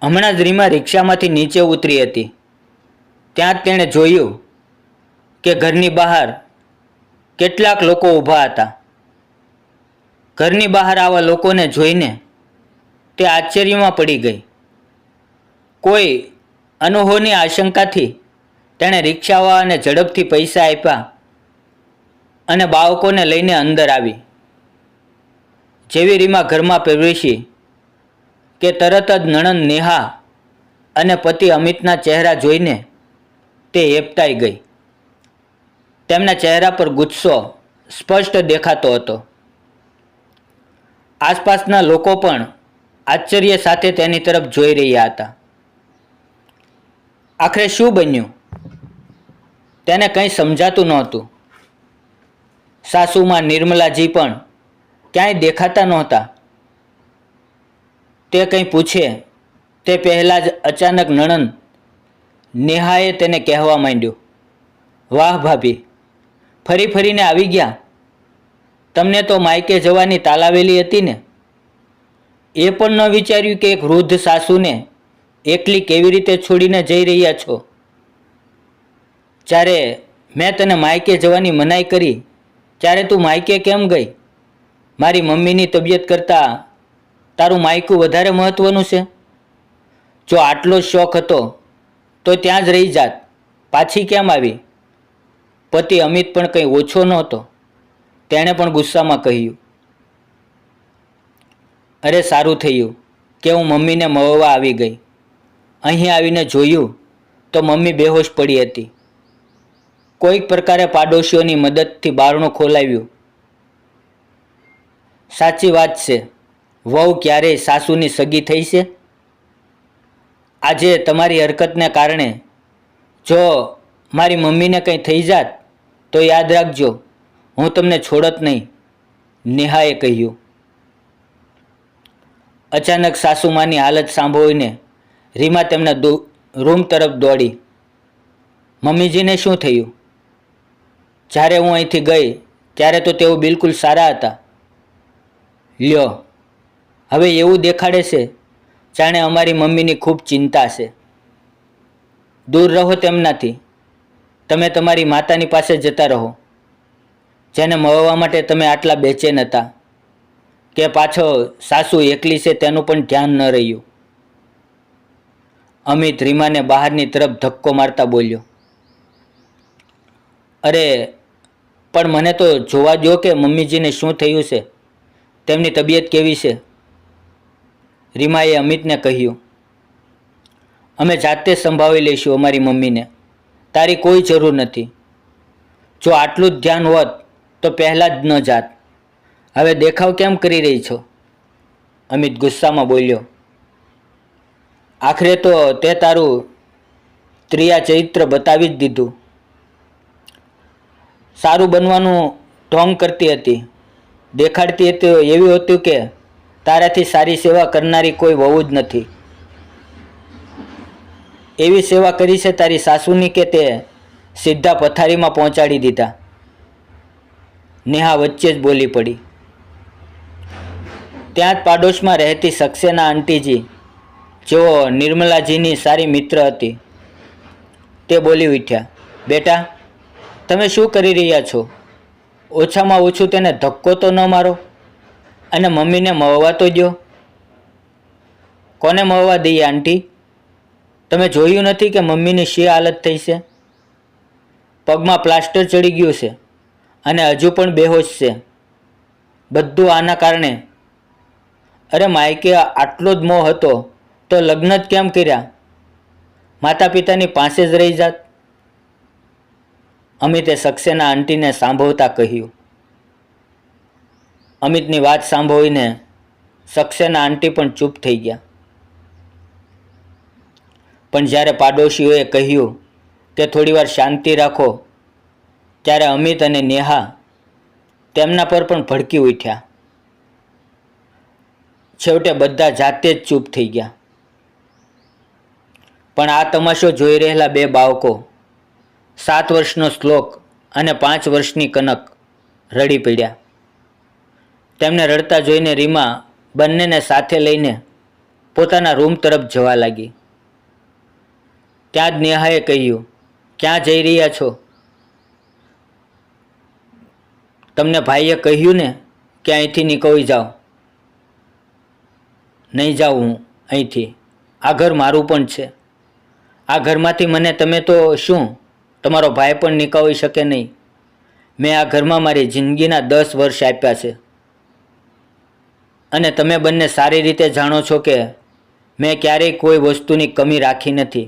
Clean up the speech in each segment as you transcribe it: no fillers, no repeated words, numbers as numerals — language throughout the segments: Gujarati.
હમણાં જ રીમા રિક્ષામાંથી નીચે ઉતરી હતી. ત્યાં જ તેણે જોયું કે ઘરની બહાર કેટલાક લોકો ઊભા હતા. ઘરની બહાર આવા લોકોને જોઈને તે આશ્ચર્યમાં પડી ગઈ. કોઈ અનહોની આશંકાથી તેણે રિક્ષાવાળાને ઝડપથી પૈસા આપ્યા અને બાળકોને લઈને અંદર આવી. જેવી રીમા ઘરમાં પ્રવેશી કે તરત જ નણંદ નેહા અને પતિ અમિતના ચહેરા જોઈને તે હેબતાઈ ગઈ. તેમના ચહેરા પર ગુસ્સો સ્પષ્ટ દેખાતો હતો. આસપાસના લોકો પણ આશ્ચર્ય સાથે તેની તરફ જોઈ રહ્યા હતા. આખરે શું બન્યું તેને કંઈ સમજાતું નહોતું. સાસુમાં નિર્મલાજી પણ ક્યાંય દેખાતા નહોતા. તે કંઈ પૂછે તે પહેલાં જ અચાનક નણંદ નેહાએ તેને કહેવા માંડ્યું, વાહ ભાભી, ફરી ફરીને આવી ગયા. તમને તો માયકે જવાની તાલાવેલી હતી ને. એ પણ ન વિચાર્યું કે એક વૃદ્ધ સાસુને એકલી કેવી રીતે છોડીને જઈ રહ્યા છો. જ્યારે મેં તને માયકે જવાની મનાઈ કરી ત્યારે તું માયકે કેમ ગઈ? મારી મમ્મીની તબિયત કરતાં તારું માયકું વધારે મહત્વનું છે. જો આટલો જ શોખ હતો તો ત્યાં જ રહી જાત, પાછી કેમ આવી? પતિ અમિત પણ કંઈ ઓછો નહોતો. તેણે પણ ગુસ્સામાં કહ્યું, અરે સારું થયું કે હું મમ્મીને મળવા આવી ગઈ. અહીં આવીને જોયું તો મમ્મી બેહોશ પડી હતી. કોઈક પ્રકારે પાડોશીઓની મદદથી બારણું ખોલાવ્યું. સાચી વાત છે, વહુ ક્યારેય સાસુની સગી થઈ છે? આજે તમારી હરકતને કારણે જો મારી મમ્મીને કંઈ થઈ જાત તો યાદ રાખજો, હું તમને છોડત નહીં, નેહાએ કહ્યું. અચાનક સાસુમાની હાલત સાંભળીને રીમા તેમના રૂમ તરફ દોડી. મમ્મીજીને શું થયું? જ્યારે હું અહીંથી ગઈ ત્યારે તો તેઓ બિલકુલ સારા હતા. લ્યો, હવે એવું દેખાડે છે જાણે અમારી મમ્મીની ખૂબ ચિંતા છે. દૂર રહો તેમનાથી. તમે તમારી માતાની પાસે જતા રહો, જેને મળવા માટે તમે આટલા બેચેન હતા. કે પાછો સાસુ એકલી છે તેનું પણ ધ્યાન ન રહ્યું. અમિત રીમાને બહારની તરફ ધક્કો મારતા બોલ્યો, અરે પણ મને તો જોવા દો કે મમ્મીજીને શું થયું છે, તેમની તબિયત કેવી છે. રીમાએ અમિતને કહ્યું, અમે જાતે સંભાળી લઈશું અમારી મમ્મીને, તારી કોઈ જરૂર નથી. જો આટલું જ ધ્યાન હોત તો પહેલાં જ ન જાત. હવે દેખાવ કેમ કરી રહી છો? અમિત ગુસ્સામાં બોલ્યો. આખરે તો તે તારું ત્રિયા ચરિત્ર બતાવી જ દીધું. સારું બનવાનું ઢોંગ કરતી હતી, દેખાડતી હતી એવું હતું કે તારાથી સારી સેવા કરનારી કોઈ વહુ જ નથી. એવી સેવા કરી છે તારી સાસુની કે તે સીધા પથારીમાં પહોંચાડી દીધા. નેહા વચ્ચે જ બોલી પડી. ત્યાં જ પાડોશમાં રહેતી સક્સેના આંટીજી, જેઓ નિર્મલાજીની સારી મિત્ર હતી, તે બોલી ઉઠ્યા, બેટા તમે શું કરી રહ્યા છો? ઓછામાં ઓછું તેને ધક્કો તો ન મારો અને મમ્મીને મળવા તો દો. કોને મળવા દઈએ આંટી? તમે જોયું નથી કે મમ્મીની શી હાલત થઈ છે? પગમાં પ્લાસ્ટર ચડી ગયું છે અને હજુ પણ બેહોશ છે. બધું આના કારણે. અરે માયકે આટલો જ મોહ હતો તો લગ્ન જ કેમ કર્યા? માતા પિતાની પાસે જ રહી જાત. અમિતે સક્સેના આંટીને સાંભળતા કહ્યું. અમિતની વાત સાંભળીને સક્સેના આંટી પણ ચૂપ થઈ ગયા. પણ જ્યારે પાડોશીઓએ કહ્યું કે થોડીવાર શાંતિ રાખો, ત્યારે અમિત અને નેહા તેમના પર પણ ભડકી ઉઠ્યા. છેવટે બધા જાતે જ ચૂપ થઈ ગયા. પણ આ તમાશો જોઈ રહેલા બે બાળકો, 7 વર્ષનો શ્લોક અને 5 વર્ષની કનક, રડી પડ્યા. તેમને રડતા જોઈને રીમા બંનેને સાથે લઈને પોતાના રૂમ તરફ જવા લાગી. ત્યાં જ નેહાએ કહ્યું, ક્યાં જઈ રહ્યા છો? તમને ભાઈએ કહ્યું ને કે અહીંથી નીકળી જાઓ. નહીં જાઉં હું અહીંથી. આ ઘર મારું પણ છે. આ ઘરમાંથી મને તમે તો શું તમારો ભાઈ પણ નીકળી શકે નહીં. મેં આ ઘરમાં મારી જિંદગીના 10 વર્ષ આપ્યા છે. અને તમે બંને સારી રીતે જાણો છો કે મેં ક્યારેય કોઈ વસ્તુની કમી રાખી નથી.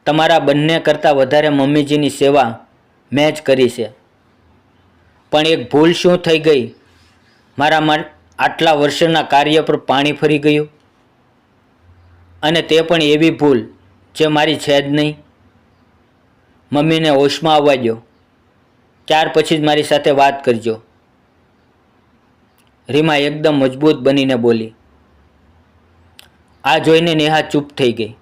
તમારા બંને કરતાં વધારે મમ્મીજીની સેવા મેં જ કરી છે. પણ એક ભૂલ શું થઈ ગઈ, મારા આટલા વર્ષના કાર્ય પર પાણી ફરી ગયું. અને તે પણ એવી ભૂલ જે મારી છે જ નહીં. મમ્મીને હોશમાં આવવા દો, ત્યાર પછી જ મારી સાથે વાત કરજો. રીમા એકદમ મજબૂત બનીને બોલી. આ જોઈને નેહા ચૂપ થઈ ગઈ.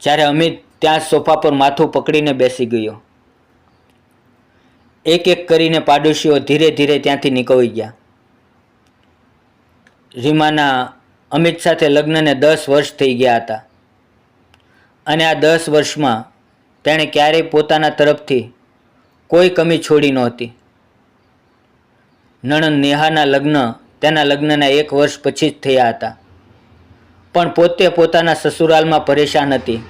જ્યારે અમિત ત્યાં સોફા પર માથું પકડીને બેસી ગયો. એક એક કરીને પાડોશીઓ ધીરે ધીરે ત્યાંથી નીકળી ગયા. રીમાના અમિત સાથે લગ્નને 10 વર્ષ થઈ ગયા હતા. અને આ 10 વર્ષમાં તેણે ક્યારેય પોતાના તરફથી કોઈ કમી છોડી નહોતી. નણંદ નેહાના લગ્ન તેના લગ્નના 1 વર્ષ પછી જ થયા હતા. પણ પોતે પોતાના સસુરાલમાં પરેશાન હતી.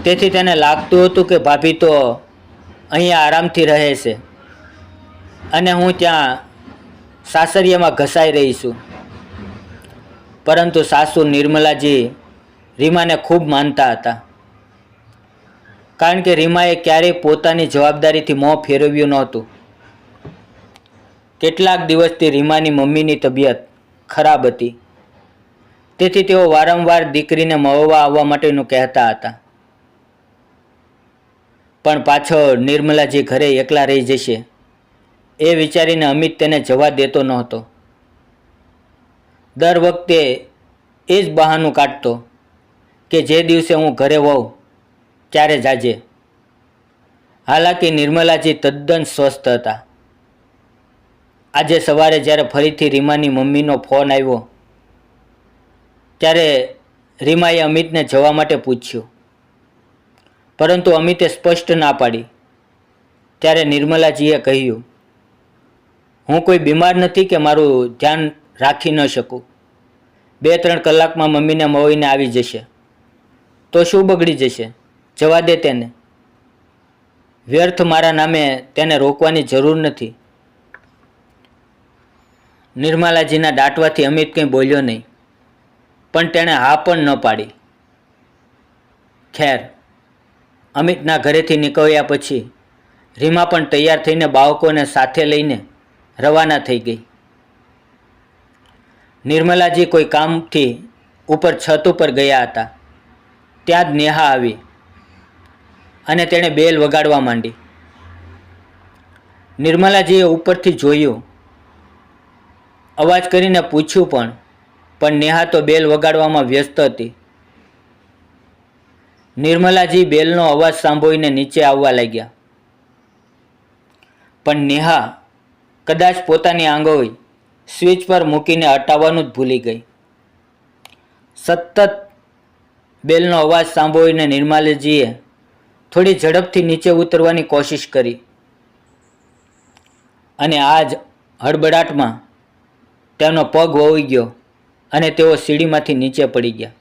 તેથી તેને લાગતું હતું કે ભાભી તો અહીંયા આરામથી રહે છે અને હું ત્યાં સાસરિયામાં ઘસાઈ રહી છું. પરંતુ સાસુ નિર્મલાજી રીમાને ખૂબ માનતા હતા. કારણ કે રીમાએ ક્યારેય પોતાની જવાબદારીથી મોં ફેરવ્યું નહોતું. કેટલાક દિવસથી રીમાની મમ્મીની તબિયત ખરાબ હતી. તેથી તેઓ વારંવાર દીકરીને મળવા આવવા માટેનું કહેતા હતા. પણ પાછળ નિર્મલાજી ઘરે એકલા રહી જશે એ વિચારીને અમિત તેને જવા દેતો નહોતો. દર વખતે એ જ બહાનું કાઢતો કે જે દિવસે હું ઘરે હોઉં ત્યારે જાજે. હાલાકી નિર્મલાજી તદ્દન સ્વસ્થ હતા. આજે સવારે જ્યારે ફરીથી રીમાની મમ્મીનો ફોન આવ્યો ત્યારે રીમાએ અમિતને જવા માટે પૂછ્યું. પરંતુ અમિતે સ્પષ્ટ ના પાડી. ત્યારે નિર્મલાજીએ કહ્યું, હું કોઈ બીમાર નથી કે મારું ધ્યાન રાખી ન શકું. 2-3 કલાકમાં મમ્મીને મળીને આવી જશે. તો શું બગડી જશે? જવા દે તેને. વ્યર્થ મારા નામે તેને રોકવાની જરૂર નથી. નિર્મલાજીના દાટવાથી અમિત કંઈ બોલ્યો નહીં. પણ તેણે હા પણ ન પાડી. ખેર, અમિતના ઘરેથી નીકળ્યા પછી રીમા પણ તૈયાર થઈને બાળકોને સાથે લઈને રવાના થઈ ગઈ. નિર્મલાજી કોઈ કામથી ઉપર છત ઉપર ગયા હતા. ત્યાં જ નેહા આવી અને તેણે બેલ વગાડવા માંડી. નિર્મલાજીએ ઉપરથી જોયું, અવાજ કરીને પૂછ્યું પણ નેહા તો બેલ વગાડવામાં વ્યસ્ત હતી. નિર્મલાજી બેલનો અવાજ સાંભળીને નીચે આવવા લાગ્યા. પણ નેહા કદાચ પોતાની આંગળી સ્વિચ પર મૂકીને હટાવવાનું જ ભૂલી ગઈ. સતત બેલનો અવાજ સાંભળીને નિર્મલાજીએ થોડી ઝડપથી નીચે ઉતરવાની કોશિશ કરી. અને આ જ હડબડાટમાં તેનો પગ વળી ગયો અને તેઓ સીડીમાંથી નીચે પડી ગયા.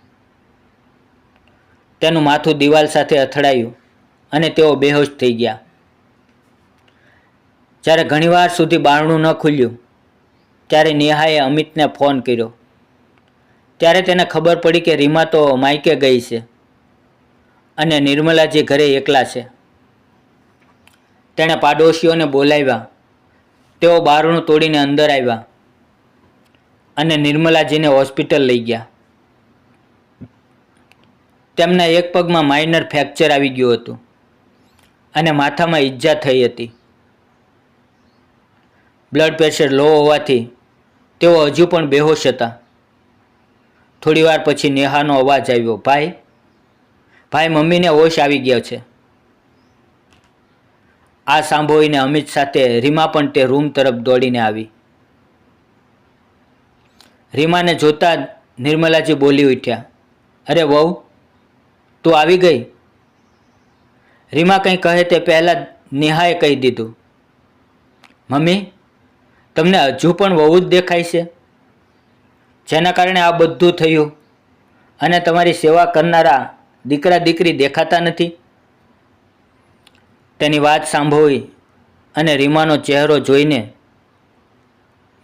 તેનું માથું દિવાલ સાથે અથડાયું અને તેઓ બેહોશ થઈ ગયા. જ્યારે ઘણીવાર સુધી બારણું ન ખુલ્યું ત્યારે નેહાએ અમિતને ફોન કર્યો. ત્યારે તેને ખબર પડી કે રીમા તો માયકે ગઈ છે અને નિર્મલાજી ઘરે એકલા છે. તેણે પાડોશીઓને બોલાવ્યા. તેઓ બારણું તોડીને અંદર આવ્યા અને નિર્મલાજીને હોસ્પિટલ લઈ ગયા. તેમના એક પગમાં માઇનર ફ્રેક્ચર આવી ગયું હતું અને માથામાં ઈજા થઈ હતી. બ્લડ પ્રેશર લો હોવાથી તેઓ હજુ પણ બેહોશ હતા. થોડીવાર પછી નેહાનો અવાજ આવ્યો, ભાઈ મમ્મીને હોશ આવી ગયો છે. આ સાંભળીને અમિત સાથે રીમા પણ તે રૂમ તરફ દોડીને આવી. રીમાને જોતાં જ નિર્મલાજી બોલી ઉઠ્યા, અરે વહુ, તું આવી ગઈ? રીમા કંઈ કહે તે પહેલાં જ નેહાએ કહી દીધું, મમ્મી, તમને હજુ પણ વહુ જ દેખાય છે, જેના કારણે આ બધું થયું, અને તમારી સેવા કરનારા દીકરા દીકરી દેખાતા નથી? તેની વાત સાંભળી અને રીમાનો ચહેરો જોઈને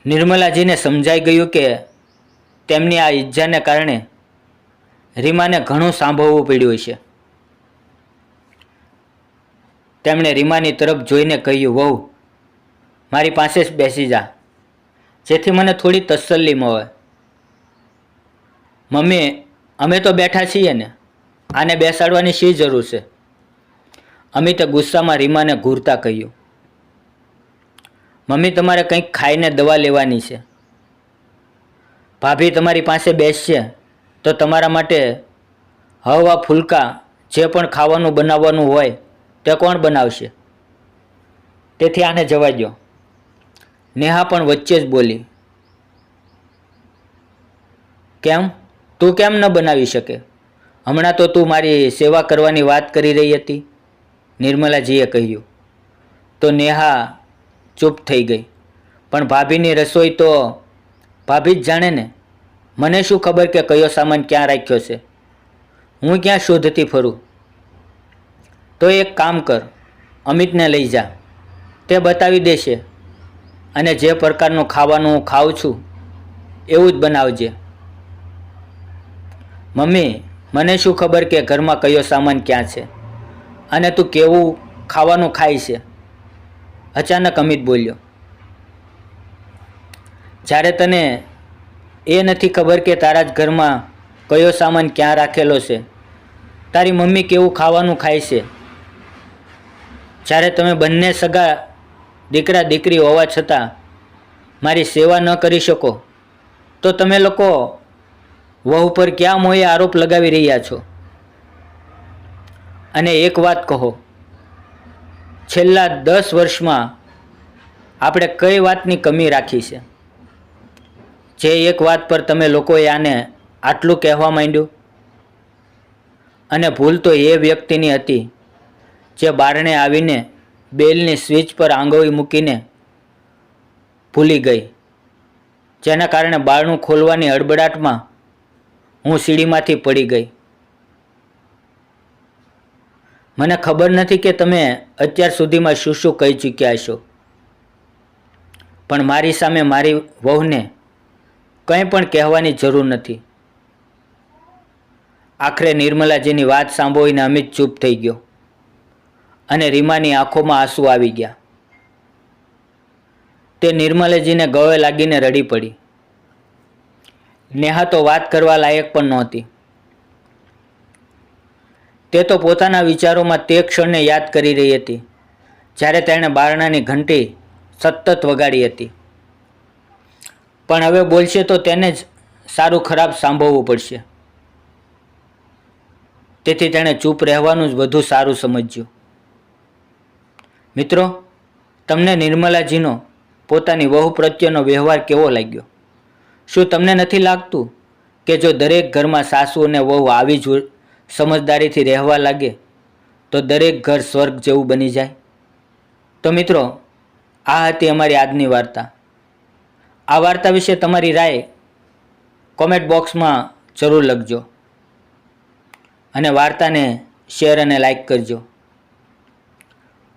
નિર્મલાજીને સમજાઈ ગયું કે તેમની આ ઈજાને કારણે રીમાને ઘણું સાંભળવું પડ્યું છે. તેમણે રીમાની તરફ જોઈને કહ્યું, વહુ, મારી પાસે જ બેસી જા, જેથી મને થોડી તસલ્લી મળે. મમ્મી, અમે તો બેઠા છીએ ને, આને બેસાડવાની શી જરૂર છે? અમિતે ગુસ્સામાં રીમાને ઘૂરતા કહ્યું, મમ્મી, તમારે કંઈક ખાઈને દવા લેવાની છે. ભાભી તમારી પાસે બેસશે તો તમારા માટે હળવા ફૂલકા જે પણ ખાવાનું બનાવવાનું હોય તે કોણ બનાવશે? તેથી આને જવા દો. નેહા પણ વચ્ચે જ બોલી, કેમ? તું કેમ ન બનાવી શકે? હમણાં તો તું મારી સેવા કરવાની વાત કરી રહી હતી, નિર્મલાજીએ કહ્યું. તો નેહા ચૂપ થઈ ગઈ. પણ ભાભીની રસોઈ તો ભાભી જ જાણે ને. મને શું ખબર કે કયો સામાન ક્યાં રાખ્યો છે? હું ક્યાં શોધતી ફરું? તો એક કામ કર, અમિતને લઈ જા, તે બતાવી દેશે, અને જે પ્રકારનું ખાવાનું હું ખાઉં છું એવું જ બનાવજે. મમ્મી, મને શું ખબર કે ઘરમાં કયો સામાન ક્યાં છે, અને તું કેવું ખાવાનું ખાય છે? અચાનક અમિત બોલ્યો, જ્યારે તને એ નથી ખબર કે તારા જ ઘરમાં કયો સામાન ક્યાં રાખેલો છે, તારી મમ્મી કેવું ખાવાનું ખાય છે, જ્યારે તમે બંને સગા દીકરા દીકરી હોવા છતાં મારી સેવા ન કરી શકો, તો તમે લોકો વહુ પર ક્યાં મોએ આરોપ લગાવી રહ્યા છો? અને એક વાત કહો, છેલ્લા 10 વર્ષમાં આપણે કઈ વાતની કમી રાખી છે, જે એક વાત પર તમે લોકોએ આને આટલું કહેવા માંડ્યું? અને ભૂલ તો એ વ્યક્તિની હતી જે બારણે આવીને બેલની સ્વિચ પર આંગળી મૂકીને ભૂલી ગઈ, જેના કારણે બારણું ખોલવાની હડબડાટમાં હું સીડીમાંથી પડી ગઈ. મને ખબર નથી કે તમે અત્યાર સુધીમાં શું શું કહી ચૂક્યા છો, પણ મારી સામે મારી વહુને કંઈ પણ કહેવાની જરૂર નથી. આખરે નિર્મલાજીની વાત સાંભળીને અમિત ચૂપ થઈ ગયો, અને રીમાની આંખોમાં આંસુ આવી ગયા. તે નિર્મલાજીને ગળે લાગીને રડી પડી. નેહા તો વાત કરવા લાયક પણ નહોતી. તે તો પોતાના વિચારોમાં તે ક્ષણને યાદ કરી રહી હતી જ્યારે તેણે બારણાની ઘંટી સતત વગાડી હતી. પણ હવે બોલશે તો તેને જ સારું ખરાબ સાંભળવું પડશે, તેથી તેણે ચૂપ રહેવાનું જ વધુ સારું સમજ્યું. મિત્રો, તમને નિર્મલાજીનો પોતાની વહુ પ્રત્યેનો વ્યવહાર કેવો લાગ્યો? શું તમને નથી લાગતું કે જો દરેક ઘરમાં સાસુ અને વહુ આવી જ સમજદારીથી રહેવા લાગે તો દરેક ઘર સ્વર્ગ જેવું બની જાય? તો મિત્રો, આ હતી અમારી આજની વાર્તા. આ વાર્તા વિશે તમારી રાય કોમેન્ટ બોક્સમાં જરૂર લખજો, અને વાર્તાને શેર અને લાઈક કરજો.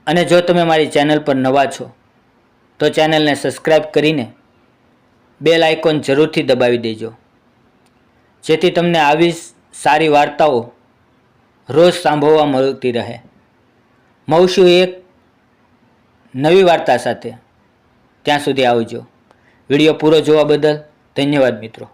અને જો તમે મારી ચેનલ પર નવા છો તો ચેનલને સબસ્ક્રાઈબ કરીને બેલ આઇકોન જરૂરથી દબાવી દેજો, જેથી તમને આવી સારી વાર્તાઓ રોજ સાંભળવા મળતી રહે. મળશું એક નવી વાર્તા સાથે. ત્યાં સુધી આવજો. વિડીયો પૂરો જોવા બદલ ધન્યવાદ મિત્રો.